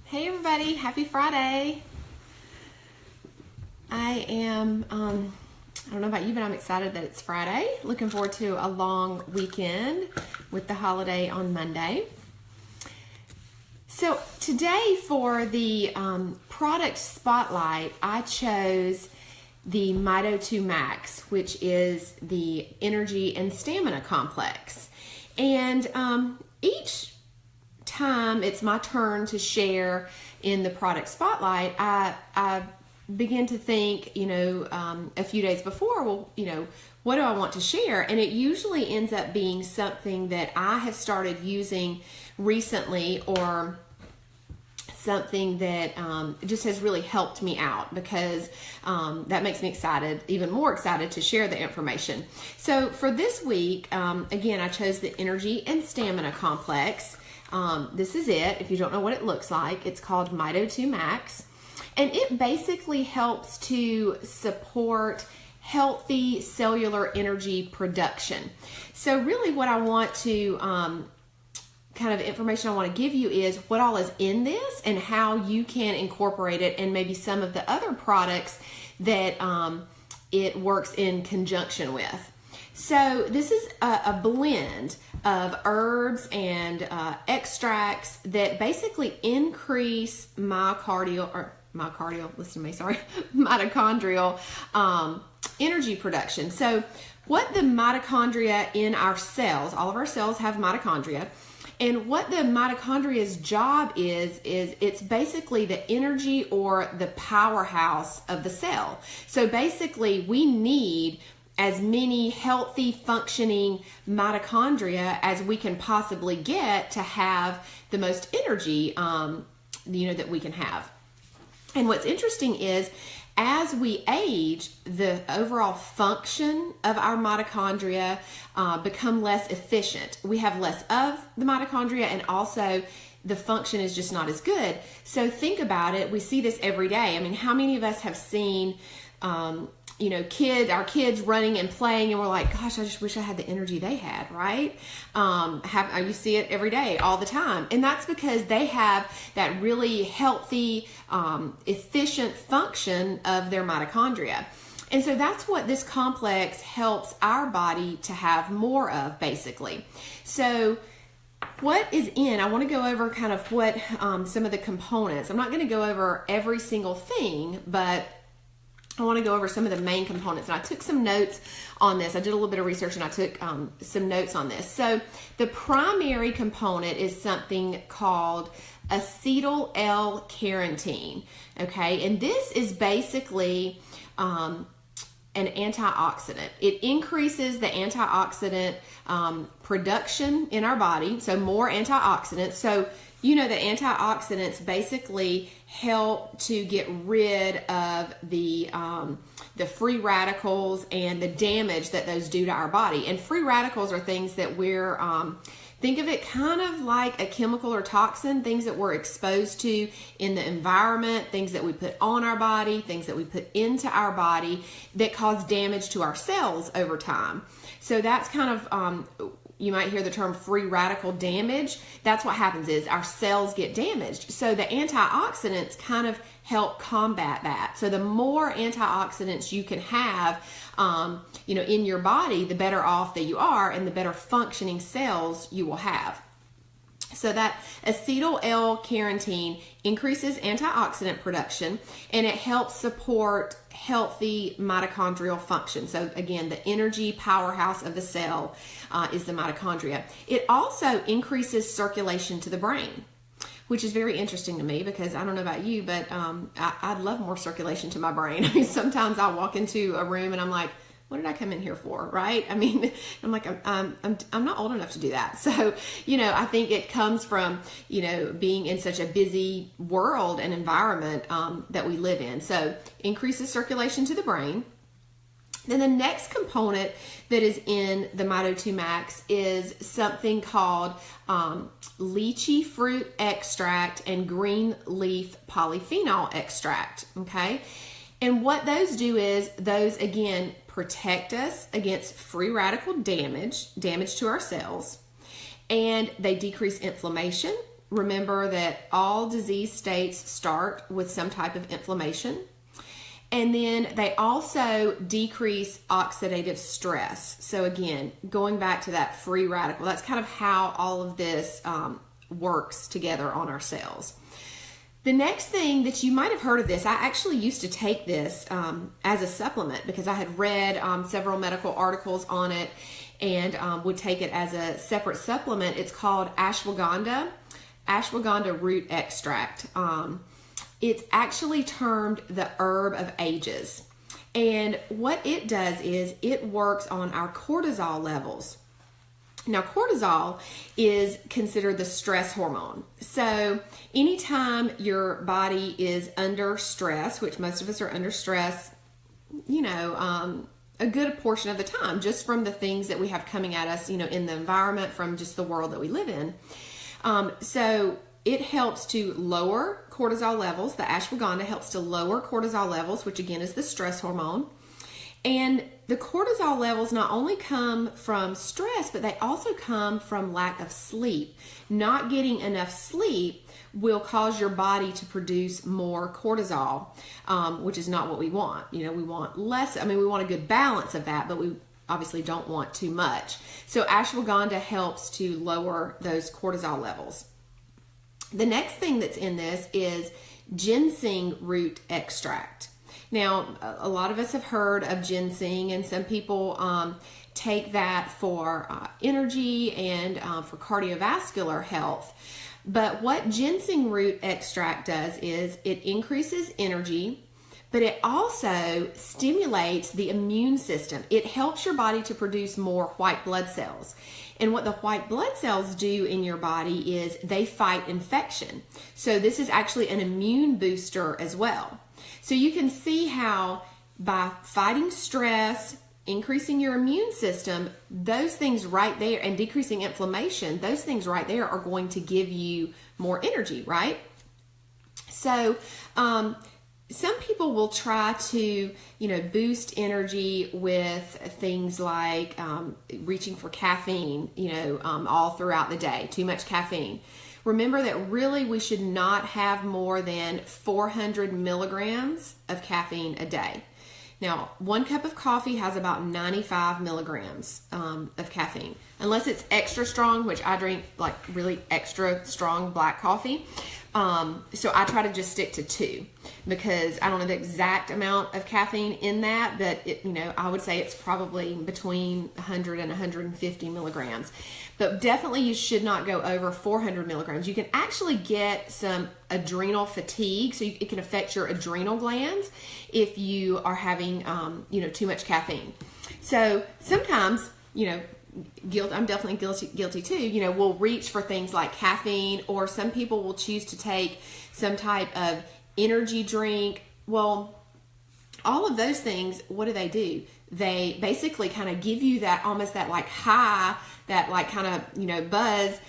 Hey everybody, happy Friday. I don't know about you, but I'm excited that it's Friday. Looking forward to a long weekend with the holiday on Monday. So today for the product spotlight, I chose the mito2max, which is the energy and stamina complex. And each time it's my turn to share in the product spotlight, I begin to think, a few days before, what do I want to share? And it usually ends up being something that I have started using recently, or something that just has really helped me out, because that makes me excited, even more excited to share the information. So for this week, again, I chose the energy and stamina complex. This is it. If you don't know what it looks like, it's called mito2max. And it basically helps to support healthy cellular energy production. So really what I want to, kind of information I want to give you is what all is in this and how you can incorporate it, and maybe some of the other products that it works in conjunction with. So this is a blend of herbs and extracts that basically increase mitochondrial energy production. So what the mitochondria in our cells, all of our cells have mitochondria, and what the mitochondria's job is it's basically the energy or the powerhouse of the cell. So basically we need as many healthy functioning mitochondria as we can possibly get to have the most energy that we can have. And what's interesting is, as we age, the overall function of our mitochondria become less efficient. We have less of the mitochondria, and also the function is just not as good. So think about it. We see this every day. I mean, how many of us have seen our kids running and playing, and we're like, gosh, I just wish I had the energy they had, right? You see it every day, all the time. And that's because they have that really healthy, efficient function of their mitochondria. And so that's what this complex helps our body to have more of, basically. So what is in, I want to go over kind of what some of the components. I'm not going to go over every single thing, but I want to go over some of the main components. And I took some notes on this. I did a little bit of research and I took some notes on this. So the primary component is something called acetyl L-carnitine. Okay, and this is basically an antioxidant. It increases the antioxidant production in our body, so more antioxidants. So that antioxidants basically help to get rid of the free radicals and the damage that those do to our body. And free radicals are things that we're, think of it kind of like a chemical or toxin, things that we're exposed to in the environment, things that we put on our body, things that we put into our body that cause damage to our cells over time. So that's kind of, you might hear the term free radical damage. That's what happens, is our cells get damaged. So the antioxidants kind of help combat that. So the more antioxidants you can have, in your body, the better off that you are, and the better functioning cells you will have. So that acetyl L-carnitine increases antioxidant production, and it helps support healthy mitochondrial function. So again, the energy powerhouse of the cell is the mitochondria. It also increases circulation to the brain, which is very interesting to me, because I don't know about you, but I'd love more circulation to my brain. I mean, sometimes I walk into a room and I'm like, what did I come in here for, right? I mean, I'm like, I'm not old enough to do that. So, I think it comes from, being in such a busy world and environment that we live in. So increases circulation to the brain. Then the next component that is in the mito2max is something called lychee fruit extract and green leaf polyphenol extract, okay? And what those do is, those again protect us against free radical damage to our cells, and they decrease inflammation, remember that all disease states start with some type of inflammation. And then they also decrease oxidative stress. So again, going back to that free radical, that's kind of how all of this works together on our cells. The next thing that you might have heard of this, I actually used to take this as a supplement because I had read several medical articles on it and would take it as a separate supplement. It's called ashwagandha root extract. It's actually termed the herb of ages. And what it does is it works on our cortisol levels. Now, cortisol is considered the stress hormone. So anytime your body is under stress, which most of us are under stress, a good portion of the time, just from the things that we have coming at us, in the environment, from just the world that we live in. So it helps to lower cortisol levels. The ashwagandha helps to lower cortisol levels, which again is the stress hormone. And the cortisol levels not only come from stress, but they also come from lack of sleep. Not getting enough sleep will cause your body to produce more cortisol, which is not what we want. We want less. We want a good balance of that, but we obviously don't want too much. So ashwagandha helps to lower those cortisol levels. The next thing that's in this is ginseng root extract. Now, a lot of us have heard of ginseng, and some people take that for energy and for cardiovascular health. But what ginseng root extract does is it increases energy, but it also stimulates the immune system. It helps your body to produce more white blood cells. And what the white blood cells do in your body is they fight infection. So this is actually an immune booster as well. So you can see how by fighting stress, increasing your immune system, those things right there, and decreasing inflammation, those things right there are going to give you more energy, right? So, some people will try to, boost energy with things like reaching for caffeine, all throughout the day, too much caffeine. Remember that really we should not have more than 400 milligrams of caffeine a day. Now, 1 cup of coffee has about 95 milligrams of caffeine, unless it's extra strong, which I drink like really extra strong black coffee. So I try to just stick to 2 because I don't know the exact amount of caffeine in that, but I would say it's probably between 100 and 150 milligrams. But definitely you should not go over 400 milligrams. You can actually get some adrenal fatigue, so it can affect your adrenal glands if you are having, too much caffeine. So sometimes, I'm definitely guilty too. We'll reach for things like caffeine, or some people will choose to take some type of energy drink. Well, all of those things, what do? They basically kind of give you that almost that like high, that like kind of, buzz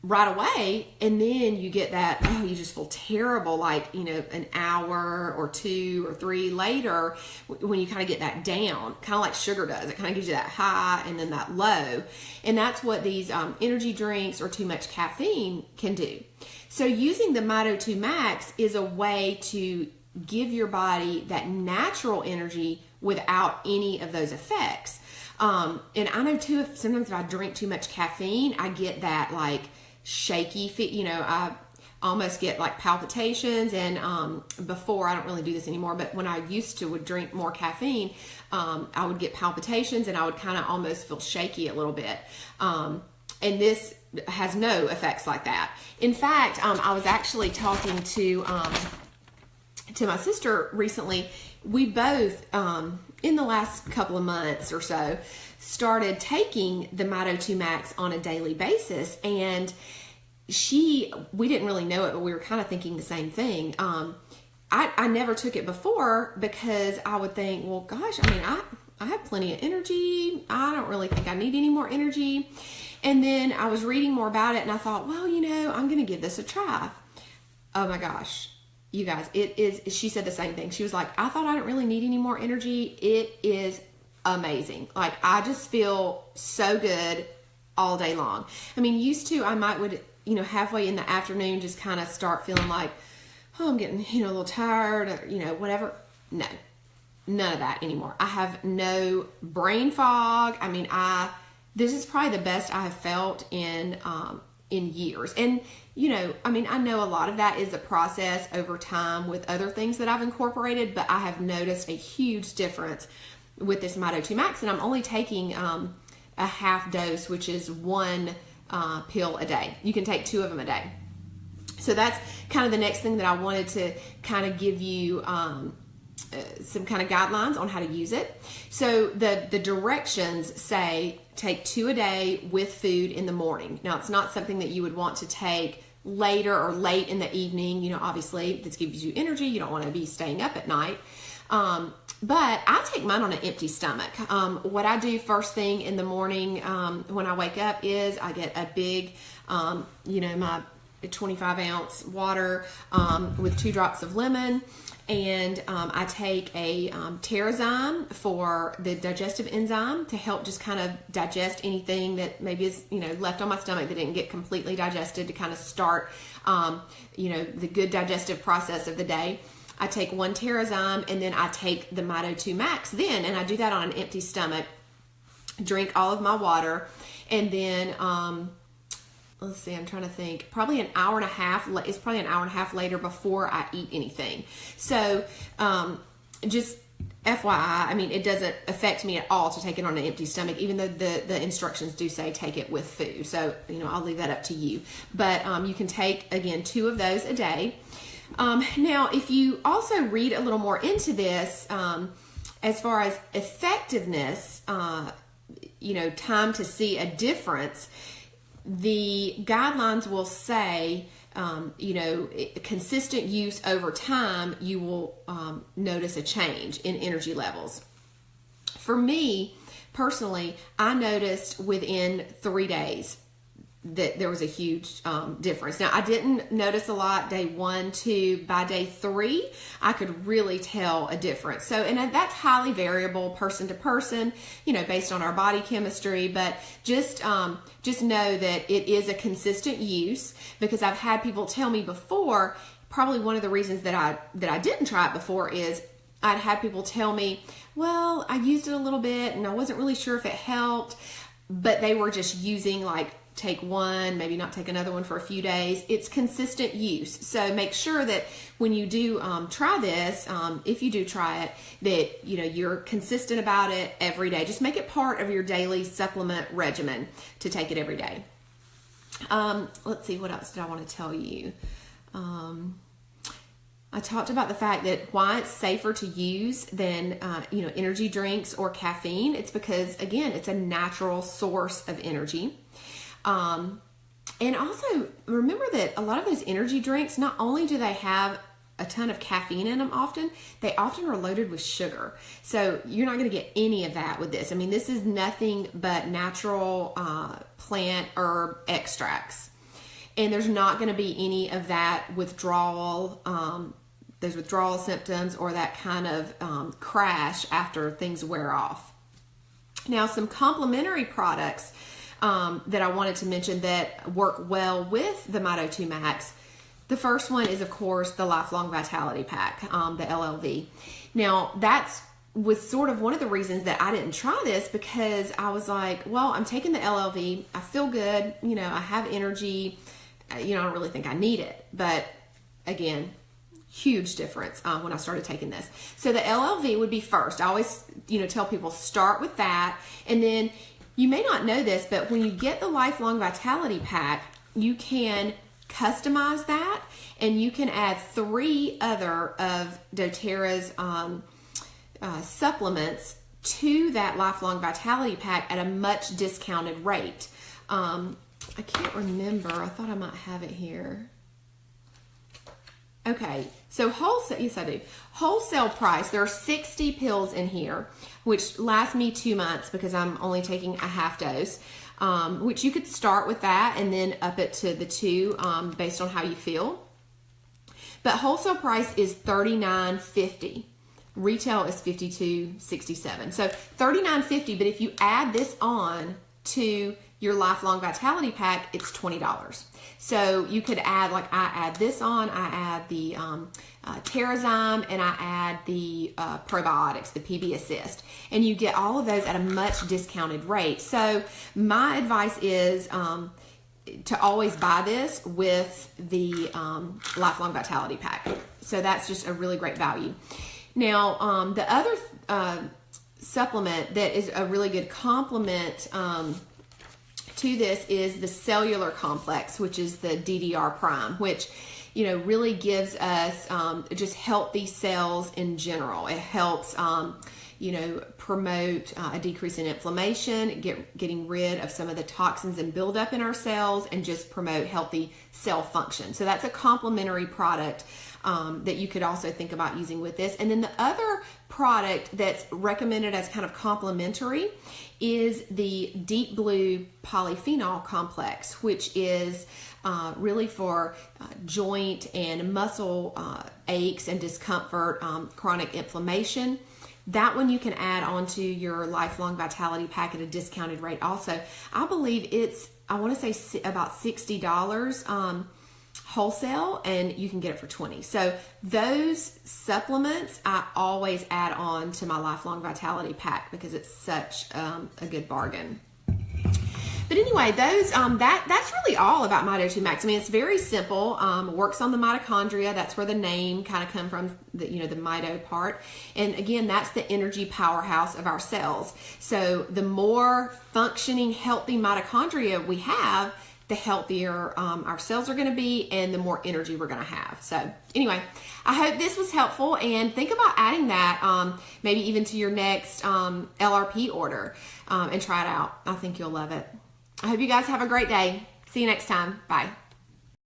right away. And then you get that, you just feel terrible, like, an hour or 2 or 3 later when you kind of get that down, kind of like sugar does. It kind of gives you that high and then that low. And that's what these energy drinks or too much caffeine can do. So using the mito2max is a way to give your body that natural energy without any of those effects. And I know too, sometimes if I drink too much caffeine, I get that like shaky feet, I almost get like palpitations. And before, I don't really do this anymore, but when I used to would drink more caffeine, I would get palpitations and I would kind of almost feel shaky a little bit. And this has no effects like that. In fact, I was actually talking to my sister recently. We both, in the last couple of months or so, started taking the mito2max on a daily basis. And we didn't really know it, but we were kind of thinking the same thing. I never took it before because I would think, well, gosh, I have plenty of energy. I don't really think I need any more energy. And then I was reading more about it and I thought, well, I'm going to give this a try. Oh my gosh. You guys, she said the same thing. She was like, I thought I didn't really need any more energy. It is amazing. Like, I just feel so good all day long. Used to, I halfway in the afternoon, just kind of start feeling like, oh, I'm getting, a little tired, or, whatever. No, none of that anymore. I have no brain fog. I mean, this is probably the best I have felt in years. And, I know a lot of that is a process over time with other things that I've incorporated, but I have noticed a huge difference with this mito2max, and I'm only taking a half dose, which is one pill a day. You can take 2 of them a day. So that's kind of the next thing that I wanted to kind of give you some kind of guidelines on how to use it. So the directions say take 2 a day with food in the morning. Now, it's not something that you would want to take later or late in the evening. Obviously this gives you energy. You don't want to be staying up at night. But I take mine on an empty stomach. What I do first thing in the morning when I wake up is I get a big, my 25-ounce water with 2 drops of lemon, and I take a Terrazyme for the digestive enzyme to help just kind of digest anything that maybe is left on my stomach that didn't get completely digested, to kind of start the good digestive process of the day. I take 1 Terrazyme, and then I take the mito2max then, and I do that on an empty stomach, drink all of my water, and then let's see, I'm trying to think, probably an hour and a half, it's probably an hour and a half later before I eat anything. So just FYI, it doesn't affect me at all to take it on an empty stomach, even though the instructions do say take it with food. So, I'll leave that up to you. But you can take, again, 2 of those a day. Now, if you also read a little more into this, as far as effectiveness, time to see a difference, the guidelines will say, consistent use over time, you will notice a change in energy levels. For me, personally, I noticed within 3 days that there was a huge difference. Now, I didn't notice a lot day 1, 2. By day 3, I could really tell a difference. So, and that's highly variable person to person, based on our body chemistry. But just know that it is a consistent use, because I've had people tell me before. Probably one of the reasons that I didn't try it before is I'd had people tell me, well, I used it a little bit and I wasn't really sure if it helped, but they were just using take 1, maybe not take another one for a few days. It's consistent use. So make sure that when you do try this, if you do try it, that you're consistent about it every day. Just make it part of your daily supplement regimen to take it every day. Let's see, what else did I want to tell you? I talked about the fact that why it's safer to use than energy drinks or caffeine. It's because, again, it's a natural source of energy. And also remember that a lot of those energy drinks, not only do they have a ton of caffeine in them they often are loaded with sugar. So you're not going to get any of that with this. This is nothing but natural plant herb extracts. And there's not going to be any of that withdrawal, those withdrawal symptoms, or that kind of crash after things wear off. Now, some complementary products that I wanted to mention that work well with the mito2max. The first one is, of course, the Lifelong Vitality Pack, the LLV. Now, was sort of one of the reasons that I didn't try this, because I was like, well, I'm taking the LLV. I feel good. I have energy. I don't really think I need it. But again, huge difference when I started taking this. So the LLV would be first. I always, tell people start with that. And then you may not know this, but when you get the Lifelong Vitality Pack, you can customize that, and you can add 3 other of doTERRA's supplements to that Lifelong Vitality Pack at a much discounted rate. I can't remember. I thought I might have it here. Okay, so wholesale, yes I do. Wholesale price, there are 60 pills in here, which last me 2 months because I'm only taking a half dose, which you could start with that and then up it to the 2 based on how you feel. But wholesale price is $39.50. Retail is $52.67. So $39.50, but if you add this on to your Lifelong Vitality Pack, it's $20. So you could add, like I add this on, I add the Terrazyme, and I add the probiotics, the PB Assist, and you get all of those at a much discounted rate. So my advice is to always buy this with the Lifelong Vitality Pack. So that's just a really great value. Now, the other supplement that is a really good complement to this is the cellular complex, which is the DDR Prime, which, you know, really gives us just healthy cells in general. It helps, you know, promote a decrease in inflammation, getting rid of some of the toxins and buildup in our cells, and just promote healthy cell function. So that's a complementary product that you could also think about using with this. And then the other product that's recommended as kind of complementary is the Deep Blue Polyphenol Complex, which is really for joint and muscle aches and discomfort, chronic inflammation. That one you can add onto your Lifelong Vitality Pack at a discounted rate also. I believe it's, I want to say about $60 wholesale, and you can get it for $20. So those supplements I always add on to my Lifelong Vitality Pack because it's such a good bargain. But anyway, those that's really all about mito2max. I mean, it's very simple. Works on the mitochondria. That's where the name kind of come from. The mito part. And again, that's the energy powerhouse of our cells. So the more functioning, healthy mitochondria we have, the healthier our cells are going to be, and the more energy we're going to have. So anyway, I hope this was helpful, and think about adding that maybe even to your next LRP order, and try it out. I think you'll love it. I hope you guys have a great day. See you next time. Bye.